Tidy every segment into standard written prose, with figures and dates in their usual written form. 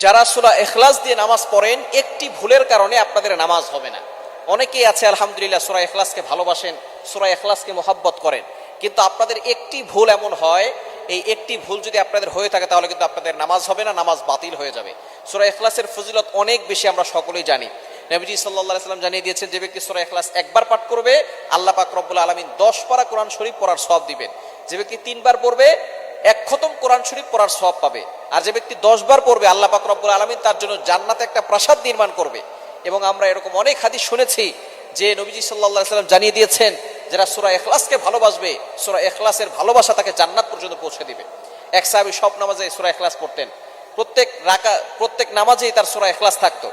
যারা সূরা ইখলাস দিয়ে নামাজ পড়েন একটি ভুলের কারণে আপনাদের নামাজ হবে না। অনেকেই আছে আলহামদুলিল্লাহ সূরা ইখলাসকে ভালোবাসেন, সূরা ইখলাসকে মোহাব্বত করেন, কিন্তু আপনাদের একটি ভুল এমন হয়, এই একটি ভুল যদি আপনাদের হয়ে থাকে তাহলে কিন্তু আপনাদের নামাজ হবে না, নামাজ বাতিল হয়ে যাবে। সূরা ইখলাসের ফজিলত অনেক বেশি, আমরা সকলেই জানি। নবীজি সাল্লাল্লাহু আলাইহি ওয়াসাল্লাম জানিয়ে দিয়েছেন, যে ব্যক্তি সূরা ইখলাস একবার পাঠ করবে আল্লাহ পাক রব্বুল আলামিন 10 পারা কোরআন শরীফ পড়ার সওয়াব দিবেন। যে ব্যক্তি 3 বার পড়বে 1 খতম কোরআন শরীফ পড়ার সওয়াব পাবে। আর যে ব্যক্তি 10 বার পড়বে আল্লাহ পাক রব্বুল আলামিন তার জন্য জান্নাতে একটা প্রাসাদ নির্মাণ করবে। এবং আমরা এরকম অনেক হাদিস শুনেছি যে নবীজি সাল্লাল্লাহু আলাইহি ওয়াসাল্লাম জানিয়ে দিয়েছেন, যারা সূরা ইখলাসকে ভালোবাসবে সূরা ইখলাসের ভালোবাসা তাকে জান্নাত পর্যন্ত পৌঁছে দিবে। এক সাহাবী সব নামাজে সূরা ইখলাস পড়তেন, প্রত্যেক নামাজেই তার সূরা ইখলাস থাকতো।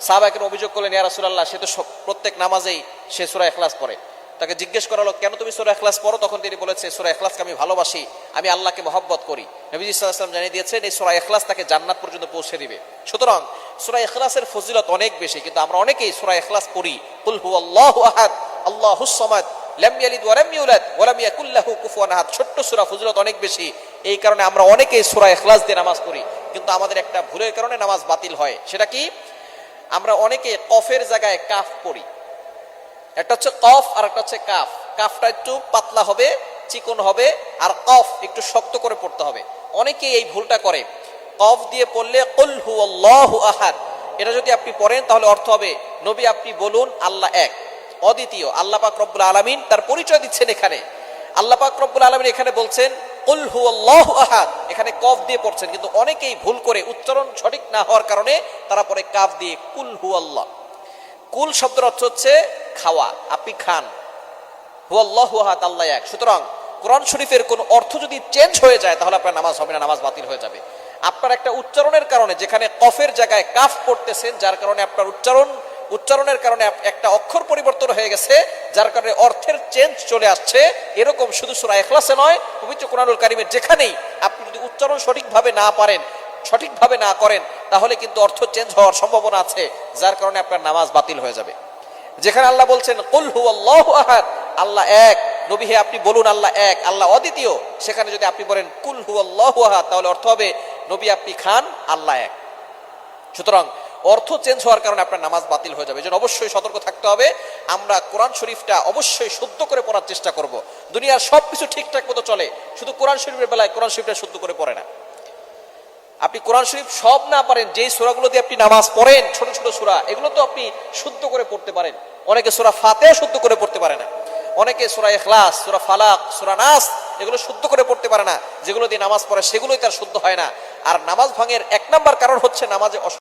সাহাবাকে অভিযোগ করলেন, ইয়া রাসূলুল্লাহ, সে তো প্রত্যেক নামাজেই সে সূরা ইখলাস পড়ে। তাকে জিজ্ঞেস করা হলো, কেন তুমি সূরা ইখলাস পড়ো? তখন তিনি বলেছে, সূরা ইখলাসকে আমি ভালোবাসি, আমি আল্লাহকে মহব্বত করি। নবীজি সাল্লাল্লাহু আলাইহি ওয়াসাল্লাম জানিয়ে দিয়েছেন, এই সূরা ইখলাস তাকে জান্নাত পর্যন্ত পৌঁছে দিবে। সুতরাং সূরা ইখলাসের ফজিলত অনেক বেশি, কিন্তু আমরা অনেকেই সূরা ইখলাস পড়ি, কুল হুয়াল্লাহু আহাদ আল্লাহুস সামাদ লাম ইয়ালিদ ওয়া লাম ইউলাদ ওয়া লাম ইয়াকুল লাহু কুফুয়ান আহাদ। ছোট্ট সূরা, ফজিলত অনেক বেশি। এই কারণে আমরা অনেকেই সূরা ইখলাস দিয়ে নামাজ পড়ি, কিন্তু আমাদের একটা ভুলের কারণে নামাজ বাতিল হয়। সেটা কি? আমরা অনেকে কফের জায়গায় কাফ পড়ি। একটা হচ্ছে কফ আর একটা হচ্ছে কাফ। কাফটা একটু পাতলা হবে, চিকন হবে, আর কফ একটু শক্ত করে পড়তে হবে। অনেকে এই ভুলটা করে। কফ দিয়ে পড়লে কুল হুয়াল্লাহু আহাদ, এটা যদি আপনি পড়েন তাহলে অর্থ হবে, নবী আপনি বলুন আল্লাহ এক, অদ্বিতীয়। আল্লাহ পাক রব্বুল আলামিন তার পরিচয় দিচ্ছেন এখানে। আল্লাহ পাক রব্বুল আলামিন এখানে বলছেন কুল হুয়াল্লাহু আহাদ, এখানে কফ দিয়ে পড়ছেন। কিন্তু অনেকেই ভুল করে, উচ্চারণ সঠিক না হওয়ার কারণে তারা পরে কাফ দিয়ে কুল হুয়াল্লাহ। কুল শব্দের অর্থ হচ্ছে খাওয়া, আপনি খান। হুয়াল্লাহু আহাদ, আল্লাহ এক। সুতরাং কোরআন শরীফের কোন অর্থ যদি চেঞ্জ হয়ে যায় তাহলে আপনার নামাজ হবে না, নামাজ বাতিল হয়ে যাবে। আপনার একটা উচ্চারণের কারণে, যেখানে কফের জায়গায় কাফ পড়তেছেন, যার কারণে আপনার উচ্চারণের কারণে একটা অক্ষর পরিবর্তন হয়ে গেছে, যার কারণে অর্থের চেঞ্জ চলে আসছে। এরকম শুধু সূরা ইখলাসে নয়, পবিত্র কোরআনুল কারীমের যেখানেই আপনি যদি উচ্চারণ সঠিকভাবে না করেন তাহলে কিন্তু অর্থ চেঞ্জ হওয়ার সম্ভাবনা আছে, যার কারণে আপনার নামাজ বাতিল হয়ে যাবে। যেখানে আল্লাহ বলছেন কুল হুয়াল্লাহু আহাদ, আল্লাহ এক, নবী হে আপনি বলুন আল্লাহ এক, আল্লাহ অদ্বিতীয়, সেখানে যদি আপনি বলেন কুল হুয়াল্লাহু আহাদ তাহলে অর্থ হবে, নবী আপনি খান, আল্লাহ এক। সুতরাং অর্থ চেঞ্জ হওয়ার কারণে আপনার নামাজ বাতিল হয়ে যাবে। এজন্য অবশ্যই সতর্ক থাকতে হবে। আমরা কোরআন শরীফটা অবশ্যই শুদ্ধ করে পড়ার চেষ্টা করব। দুনিয়ার সবকিছু ঠিকঠাক মতো চলে, শুধু কোরআন শরীফের বেলায় কোরআন শরীফটা শুদ্ধ করে পড়ে না। আপনি কোরআন শরীফ সব না পারেন, যেই সূরাগুলো দিয়ে আপনি নামাজ পড়েন, ছোট ছোট সূরা, এগুলো তো আপনি শুদ্ধ করে পড়তে পারেন। অনেকে সূরা ফাতিহা শুদ্ধ করে পড়তে পারে না, অনেকে সূরা ইখলাস, সূরা ফালাক, সূরা নাস এগুলো শুদ্ধ করে পড়তে পারে না। যেগুলো দিয়ে নামাজ পড়ে সেগুলোই তার শুদ্ধ হয় না। আর নামাজ ভাঙের 1 নাম্বার কারণ হচ্ছে নামাজে